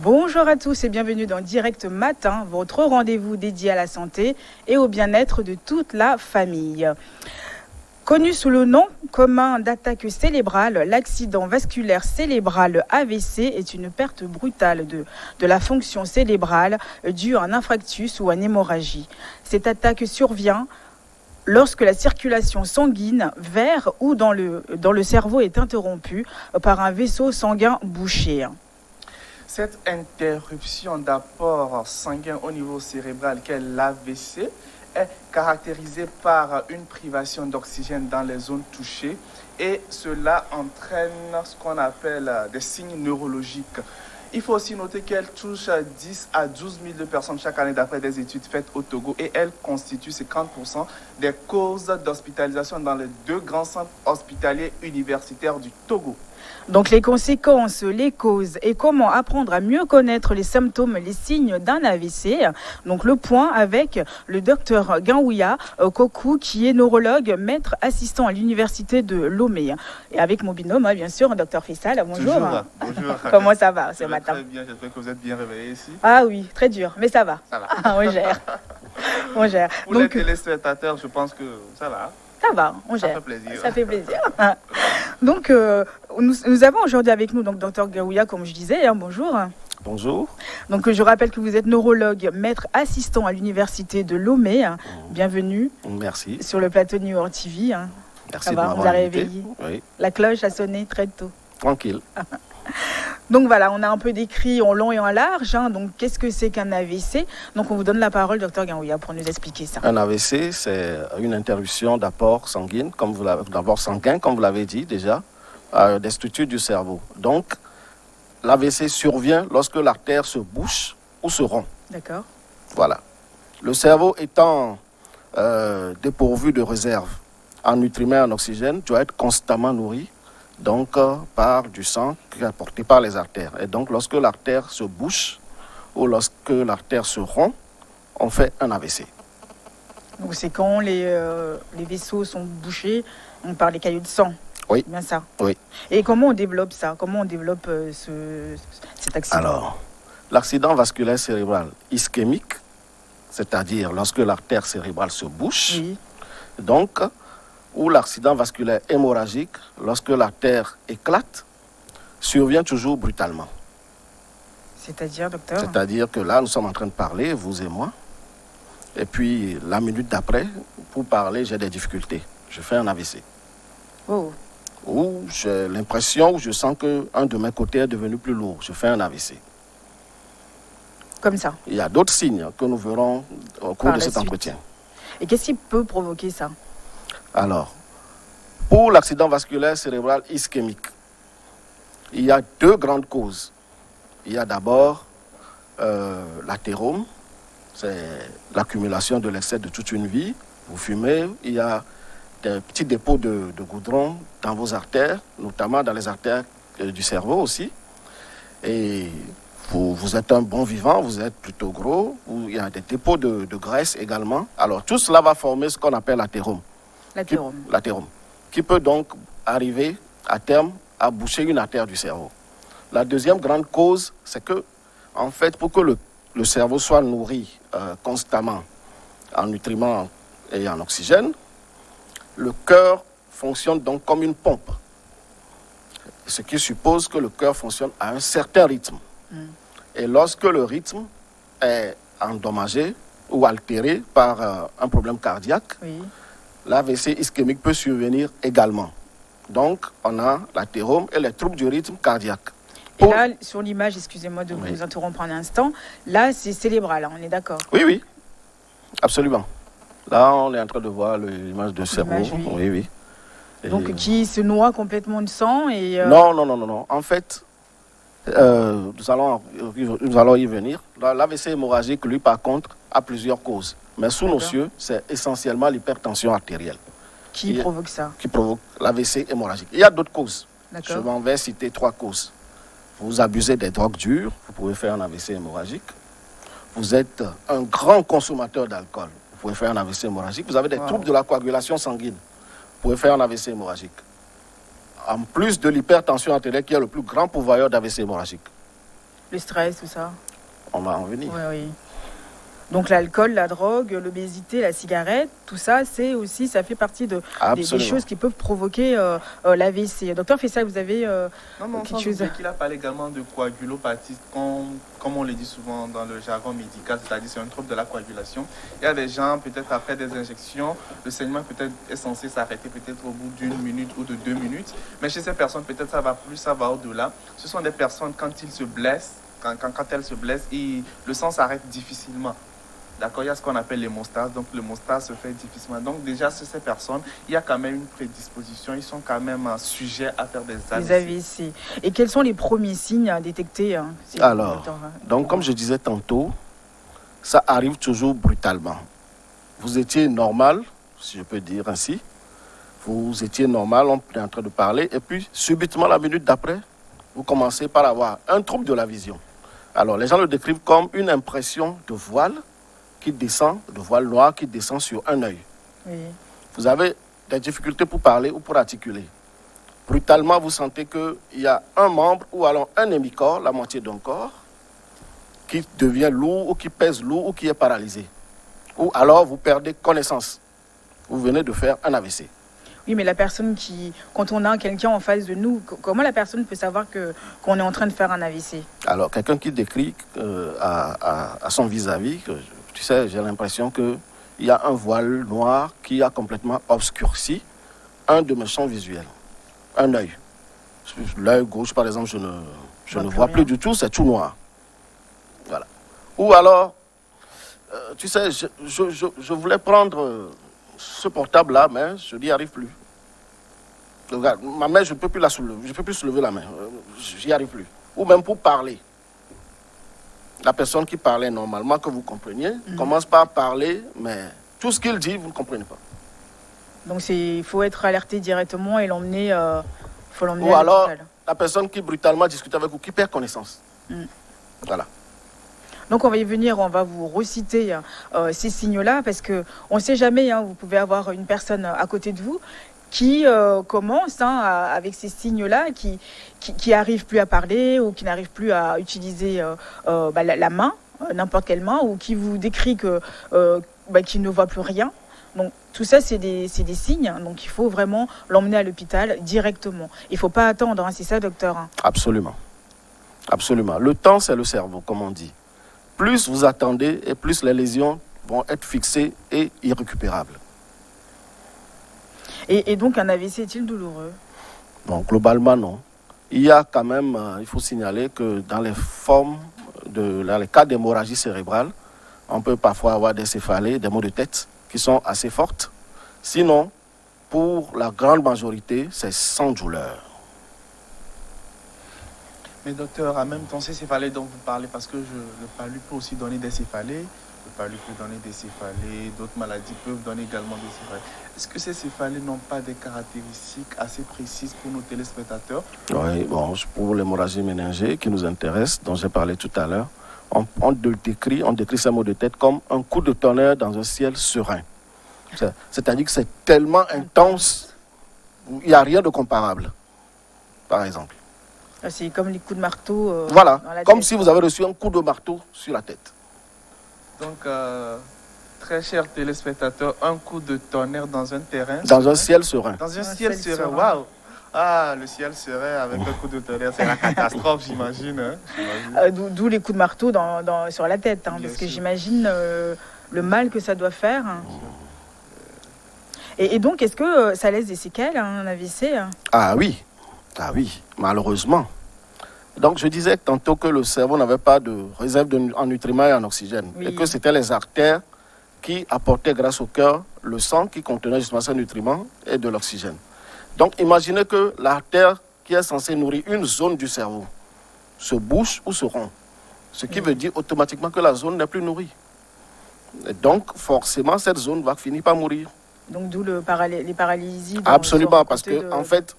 Bonjour à tous et bienvenue dans Direct Matin, votre rendez-vous dédié à la santé et au bien-être de toute la famille. Connu sous le nom commun d'attaque cérébrale, l'accident vasculaire cérébral AVC est une perte brutale de la fonction cérébrale due à un infarctus ou à une hémorragie. Cette attaque survient lorsque la circulation sanguine vers ou dans le cerveau est interrompue par un vaisseau sanguin bouché. Cette interruption d'apport sanguin au niveau cérébral qu'est l'AVC est caractérisée par une privation d'oxygène dans les zones touchées et cela entraîne ce qu'on appelle des signes neurologiques. Il faut aussi noter qu'elle touche 10 à 12 000 personnes chaque année d'après des études faites au Togo et elle constitue 50% des causes d'hospitalisation dans les 2 grands centres hospitaliers universitaires du Togo. Donc les conséquences, les causes et comment apprendre à mieux connaître les symptômes, les signes d'un AVC. Donc le point avec le docteur Gaouya Kokou qui est neurologue, maître assistant à l'université de Lomé. Et avec mon binôme, bien sûr, docteur Fissal. Bonjour. Bonjour. Comment ça va ce matin? Très bien, j'espère que vous êtes bien réveillés ici. Ah oui, très dur, mais ça va. Ça va. On gère. On gère. Pour les téléspectateurs, je pense que ça va. Ça va, on gère. Ça fait plaisir. Ça fait plaisir. Donc, nous avons aujourd'hui avec nous donc Dr Gaouya, comme je disais. Bonjour. Bonjour. Donc, je rappelle que vous êtes neurologue, maître assistant à l'université de Lomé. Bienvenue. Merci. Sur le plateau New York TV. Merci ça va, de vous avez réveillé. Oui. La cloche a sonné très tôt. Tranquille. Donc voilà, on a un peu décrit en long et en large. Donc, qu'est-ce que c'est qu'un AVC? Donc, on vous donne la parole, docteur Gaouya, pour nous expliquer ça. Un AVC, c'est une interruption d'apport sanguin, comme vous l'avez dit déjà, à des structures du cerveau. Donc, l'AVC survient lorsque l'artère se bouche ou se rompt. D'accord. Voilà. Le cerveau étant dépourvu de réserve en nutriments et en oxygène, doit être constamment nourri donc par du sang qui est apporté par les artères. Et donc, lorsque l'artère se bouche ou lorsque l'artère se rompt, on fait un AVC. Donc, c'est quand les vaisseaux sont bouchés, on parle des caillots de sang. Oui. Bien ça. Oui. Et comment on développe ça? Comment on développe cet accident? Alors, l'accident vasculaire cérébral ischémique, c'est-à-dire lorsque l'artère cérébrale se bouche, oui. Donc, ou l'accident vasculaire hémorragique, lorsque l'artère éclate, survient toujours brutalement. C'est-à-dire, docteur? C'est-à-dire que là, nous sommes en train de parler, vous et moi, et puis la minute d'après, pour parler, j'ai des difficultés. Je fais un AVC. Oh. Ou j'ai l'impression, ou je sens qu'un de mes côtés est devenu plus lourd. Je fais un AVC. Comme ça. Il y a d'autres signes que nous verrons au cours de cet entretien. Et qu'est-ce qui peut provoquer ça? Alors, pour l'accident vasculaire cérébral ischémique, il y a 2 grandes causes. Il y a d'abord l'athérome, c'est l'accumulation de l'excès de toute une vie. Vous fumez, il y a des petits dépôts de goudron dans vos artères, notamment dans les artères du cerveau aussi. Et vous êtes un bon vivant, vous êtes plutôt gros, il y a des dépôts de graisse également. Alors tout cela va former ce qu'on appelle l'athérome. L'athérome. Qui peut donc arriver à terme à boucher une artère du cerveau. La deuxième grande cause, c'est que, en fait, pour que le cerveau soit nourri constamment en nutriments et en oxygène, le cœur fonctionne donc comme une pompe. Ce qui suppose que le cœur fonctionne à un certain rythme. Et lorsque le rythme est endommagé ou altéré par un problème cardiaque, oui. L'AVC ischémique peut survenir également. Donc, on a l'athérome et les troubles du rythme cardiaque. Et là, sur l'image, excusez-moi de vous interrompre un instant, là, c'est cérébral, on est d'accord? Oui, oui, absolument. Là, on est en train de voir l'image de cerveau. Oui, oui. Donc, qui se noie complètement de sang et... Non. En fait, nous allons y venir. L'AVC hémorragique, lui, par contre, a plusieurs causes. Mais sous nos cieux, c'est essentiellement l'hypertension artérielle. Qui provoque ça? Qui provoque l'AVC hémorragique. Il y a d'autres causes. D'accord. Je m'en vais citer 3 causes. Vous abusez des drogues dures, vous pouvez faire un AVC hémorragique. Vous êtes un grand consommateur d'alcool, vous pouvez faire un AVC hémorragique. Vous avez des troubles de la coagulation sanguine, vous pouvez faire un AVC hémorragique. En plus de l'hypertension artérielle qui est le plus grand pourvoyeur d'AVC hémorragique. Le stress, tout ça. On va en venir. Oui, oui. Donc l'alcool, la drogue, l'obésité, la cigarette, tout ça, c'est aussi, ça fait partie des Absolument. choses qui peuvent provoquer l'AVC. Docteur Fessal, vous avez Non, quelque sans chose oublier qu'il a parlé également de coagulopathie, comme on le dit souvent dans le jargon médical, c'est-à-dire c'est un trouble de la coagulation. Il y a des gens, peut-être après des injections, le saignement peut-être est censé s'arrêter peut-être au bout d'1 minute ou de 2 minutes, mais chez ces personnes, peut-être ça va plus, ça va au-delà. Ce sont des personnes, quand ils se blessent, quand elles se blessent, le sang s'arrête difficilement. D'accord, il y a ce qu'on appelle l'hémostase, donc l'hémostase se fait difficilement. Donc déjà, sur ces personnes, il y a quand même une prédisposition, ils sont quand même sujets à faire des AVC. Les AVC. Et quels sont les premiers signes à détecter Alors, donc comme je disais tantôt, ça arrive toujours brutalement. Vous étiez normal, si je peux dire ainsi, vous étiez normal, on est en train de parler, et puis subitement, la minute d'après, vous commencez par avoir un trouble de la vision. Alors, les gens le décrivent comme une impression de voile qui descend, de voile noir qui descend sur un œil. Oui. Vous avez des difficultés pour parler ou pour articuler. Brutalement, vous sentez qu'il y a un membre ou alors un hémicorps, la moitié d'un corps, qui devient lourd ou qui pèse lourd ou qui est paralysé. Ou alors vous perdez connaissance. Vous venez de faire un AVC. Oui, mais la personne quand on a quelqu'un en face de nous, comment la personne peut savoir qu'on est en train de faire un AVC? Alors, quelqu'un qui décrit à son vis-à-vis, tu sais, j'ai l'impression qu'il y a un voile noir qui a complètement obscurci un de mes champs visuels, un œil. L'œil gauche, par exemple, je ne vois plus du tout, c'est tout noir. Voilà. Ou alors, tu sais, je voulais prendre ce portable-là, mais je n'y arrive plus. Regarde, ma main, je ne peux plus la soulever, je ne peux plus soulever la main, j'y arrive plus. Ou même pour parler. La personne qui parlait normalement, que vous compreniez, commence par parler, mais tout ce qu'il dit, vous ne comprenez pas. Donc il faut être alerté directement et l'emmener faut l'emmener Ou à alors, l'hôpital. la personne qui brutalement discute avec vous, qui perd connaissance. Voilà. Donc on va y venir, on va vous reciter ces signes-là, parce qu'on ne sait jamais, vous pouvez avoir une personne à côté de vous qui commence avec ces signes-là, qui n'arrive plus à parler ou qui n'arrive plus à utiliser la main, n'importe quelle main, ou qui vous décrit qu'il ne voit plus rien. Donc tout ça, c'est des signes, donc il faut vraiment l'emmener à l'hôpital directement. Il ne faut pas attendre, c'est ça, docteur? Absolument. Absolument. Le temps, c'est le cerveau, comme on dit. Plus vous attendez et plus les lésions vont être fixées et irrécupérables. Et donc un AVC est-il douloureux? Bon, globalement, non. Il y a quand même, il faut signaler que dans les formes, dans les cas d'hémorragie cérébrale, on peut parfois avoir des céphalées, des maux de tête qui sont assez fortes. Sinon, pour la grande majorité, c'est sans douleur. Mais docteur, en même temps, ces céphalées dont vous parlez, parce que le palu peut aussi donner des céphalées, le palu peut donner des céphalées, d'autres maladies peuvent donner également des céphalées. Est-ce que ces céphalées n'ont pas des caractéristiques assez précises pour nos téléspectateurs? Oui, bon, pour l'hémorragie méningée qui nous intéresse, dont j'ai parlé tout à l'heure, on décrit ces maux de tête comme un coup de tonnerre dans un ciel serein. C'est-à-dire que c'est tellement intense, il n'y a rien de comparable, par exemple. C'est comme les coups de marteau voilà, dans la comme tête. si vous avez reçu un coup de marteau sur la tête. Donc, très chers téléspectateurs, un coup de tonnerre dans un terrain. Dans un ciel serein. Dans un ciel serein, waouh! Ah, le ciel serein avec un coup de tonnerre, c'est la catastrophe, j'imagine. D'où les coups de marteau sur la tête, parce que j'imagine le mal que ça doit faire. Et donc, est-ce que ça laisse des séquelles, un AVC? Ah oui, malheureusement. Donc je disais tantôt que le cerveau n'avait pas de réserve en nutriments et en oxygène. Oui. Et que c'était les artères qui apportaient grâce au cœur le sang qui contenait justement ces nutriments et de l'oxygène. Donc imaginez que l'artère qui est censée nourrir une zone du cerveau se bouche ou se rompt. Ce qui veut dire automatiquement que la zone n'est plus nourrie. Et donc forcément cette zone va finir par mourir. Donc d'où les paralysies. Absolument, parce que en fait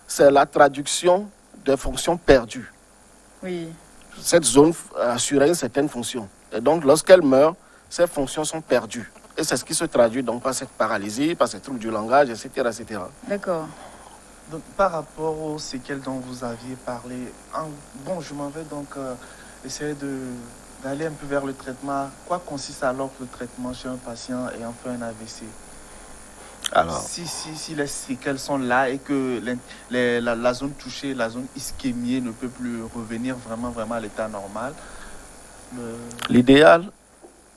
c'est la traduction des fonctions perdues. Oui. Cette zone assurait une certaine fonction. Et donc, lorsqu'elle meurt, ces fonctions sont perdues. Et c'est ce qui se traduit donc par cette paralysie, par ces troubles du langage, etc. etc. D'accord. Donc, par rapport aux séquelles dont vous aviez parlé, je m'en vais donc essayer d'aller un peu vers le traitement. Quoi consiste alors le traitement chez un patient ayant fait un AVC? Alors, Si les séquelles sont là et que la zone touchée, la zone ischémiée ne peut plus revenir vraiment à l'état normal. l'idéal,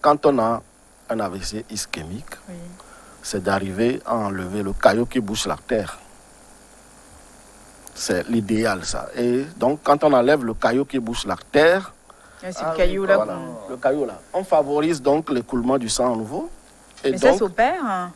quand on a un AVC ischémique, Oui. c'est d'arriver à enlever le caillot qui bouche l'artère. C'est l'idéal, ça. Et donc, quand on enlève le caillot qui bouche l'artère, Ah, c'est Ah le oui, caillou là. voilà, le caillot là, on favorise donc l'écoulement du sang à nouveau. Et Mais ça donc, s'opère, hein?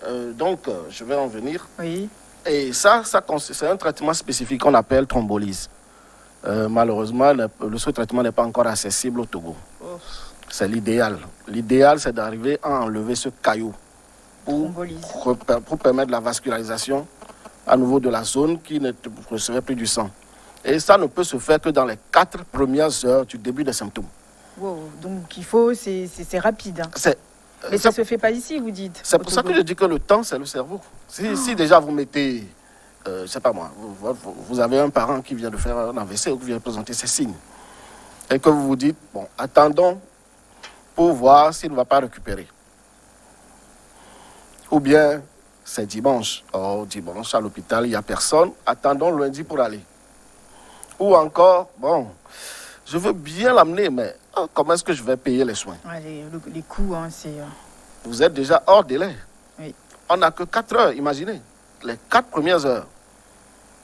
Je vais en venir. Oui. Et ça c'est un traitement spécifique qu'on appelle thrombolyse. Malheureusement, ce traitement n'est pas encore accessible au Togo. Oh, C'est l'idéal. L'idéal, c'est d'arriver à enlever ce caillou Thrombolyse. pour permettre la vascularisation à nouveau de la zone qui ne recevait plus du sang. Et ça ne peut se faire que dans les 4 premières heures du début des symptômes. Wow. Donc il faut, c'est rapide, hein. Mais ça se fait pas ici, vous dites. C'est au pour ça Togo. que je dis que le temps, c'est le cerveau. Si déjà vous mettez, je sais pas moi, vous avez un parent qui vient de faire un AVC ou qui vient de présenter ses signes, et que vous vous dites, bon, attendons pour voir s'il ne va pas récupérer. Ou bien, c'est dimanche. Oh, dimanche, à l'hôpital, il n'y a personne. Attendons lundi pour aller. Ou encore, bon, je veux bien l'amener, mais comment est-ce que je vais payer les soins? Ouais, les coûts, hein, c'est... Vous êtes déjà hors délai. Oui. On n'a que 4 heures, imaginez. Les 4 premières heures.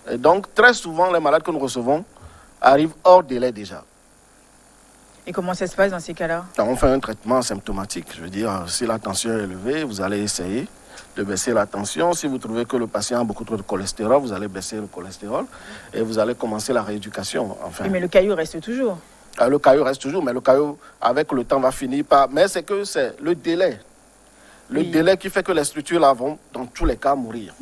Et donc, très souvent, les malades que nous recevons arrivent hors délai déjà. Et comment ça se passe dans ces cas-là? On fait un traitement symptomatique. Je veux dire, si la tension est élevée, vous allez essayer de baisser la tension. Si vous trouvez que le patient a beaucoup trop de cholestérol, vous allez baisser le cholestérol et vous allez commencer la rééducation. Enfin, Oui, mais le caillou reste toujours. le caillou reste toujours, mais le caillou, avec le temps, va finir par... Mais c'est le délai. Le délai qui fait que les structures là vont, dans tous les cas, mourir.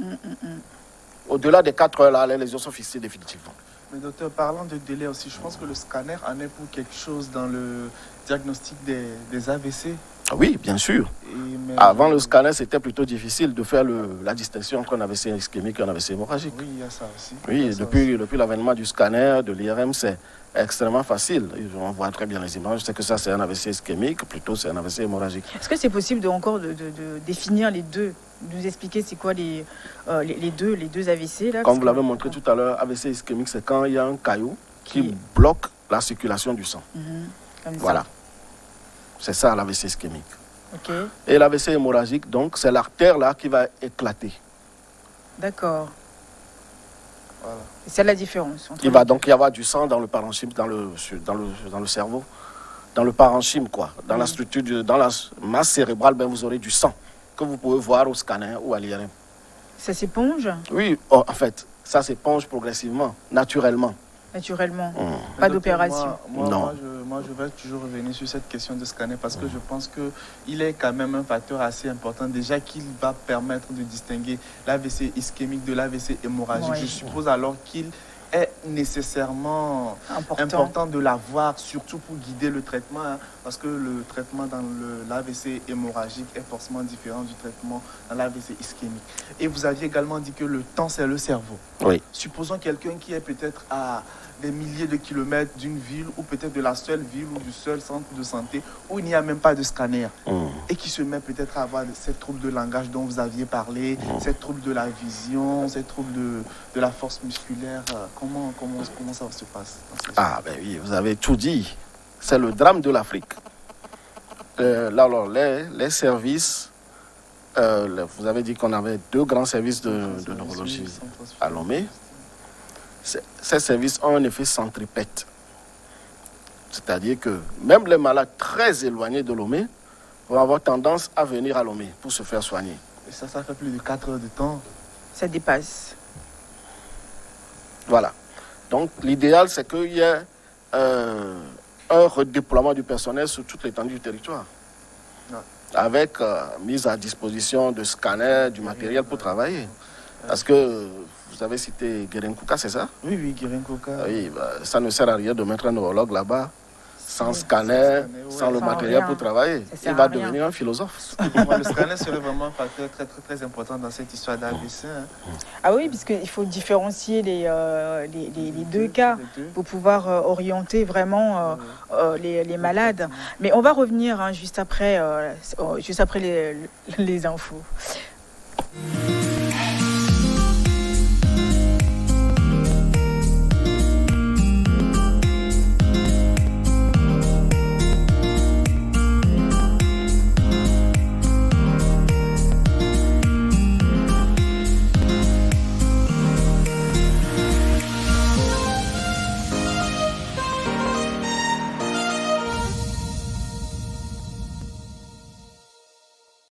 Au-delà des 4 heures, là, les lésions sont fixées définitivement. mais docteur, parlant de délai aussi, je pense que le scanner en est pour quelque chose dans le diagnostic des AVC. Oui, bien sûr. Avant le scanner, c'était plutôt difficile de faire la distinction entre un AVC ischémique et un AVC hémorragique. Oui, il y a ça aussi. Oui, depuis l'avènement du scanner, de l'IRM, c'est extrêmement facile. On voit très bien les images. C'est que ça, c'est un AVC ischémique, plutôt c'est un AVC hémorragique. Est-ce que c'est possible de définir les deux? De nous expliquer c'est quoi les deux AVC là? Comme vous l'avez montré tout à l'heure, AVC ischémique, c'est quand il y a un caillou qui bloque la circulation du sang. Comme Voilà. ça. C'est ça l'AVC ischémique. Ok, Et l'AVC hémorragique, donc, c'est l'artère là qui va éclater. d'accord. Voilà. Et c'est la différence entre Il va donc y avoir du sang dans le parenchyme, dans le cerveau, dans le parenchyme, quoi. Dans la structure, dans la masse cérébrale, ben, vous aurez du sang que vous pouvez voir au scanner ou à l'IRM. Ça s'éponge Oui, en fait, ça s'éponge progressivement, naturellement. naturellement. Mmh. Pas Mais docteur, d'opération. Non. Moi, je vais toujours revenir sur cette question de scanner parce que je pense qu'il est quand même un facteur assez important. Déjà qu'il va permettre de distinguer l'AVC ischémique de l'AVC hémorragique. Oui. Je suppose alors qu'il est nécessairement important de l'avoir, surtout pour guider le traitement, hein, parce que le traitement dans l'AVC hémorragique est forcément différent du traitement dans l'AVC ischémique. Et vous aviez également dit que le temps, c'est le cerveau. Oui. Supposons quelqu'un qui est peut-être à des milliers de kilomètres d'une ville ou peut-être de la seule ville ou du seul centre de santé où il n'y a même pas de scanner et qui se met peut-être à avoir ces troubles de langage dont vous aviez parlé, ces troubles de la vision, ces troubles de la force musculaire. Comment ça se passe Ah ben oui, vous avez tout dit. C'est le drame de l'Afrique. Là, alors, les services, vous avez dit qu'on avait 2 grands services de neurologie à Lomé. Ces services ont un effet centripète. C'est-à-dire que même les malades très éloignés de Lomé vont avoir tendance à venir à Lomé pour se faire soigner. Et ça fait plus de 4 heures de temps. Ça dépasse. Voilà. Donc l'idéal, c'est qu'il y ait un redéploiement du personnel sur toute l'étendue du territoire. Ouais. Avec mise à disposition de scanners, du matériel pour travailler. Parce que vous avez cité Guérin Kouka, c'est ça? Oui, Guérin Kouka. Oui, ça ne sert à rien de mettre un neurologue là-bas sans scanner, sans le sans matériel rien. pour travailler. Ça sert Il va à rien. devenir un philosophe. Pour moi, le scanner serait vraiment un facteur très important dans cette histoire d'AVC. Hein. Ah oui, puisqu'il faut différencier les deux cas Les deux. pour pouvoir orienter vraiment les malades. Mais on va revenir hein, juste après les infos.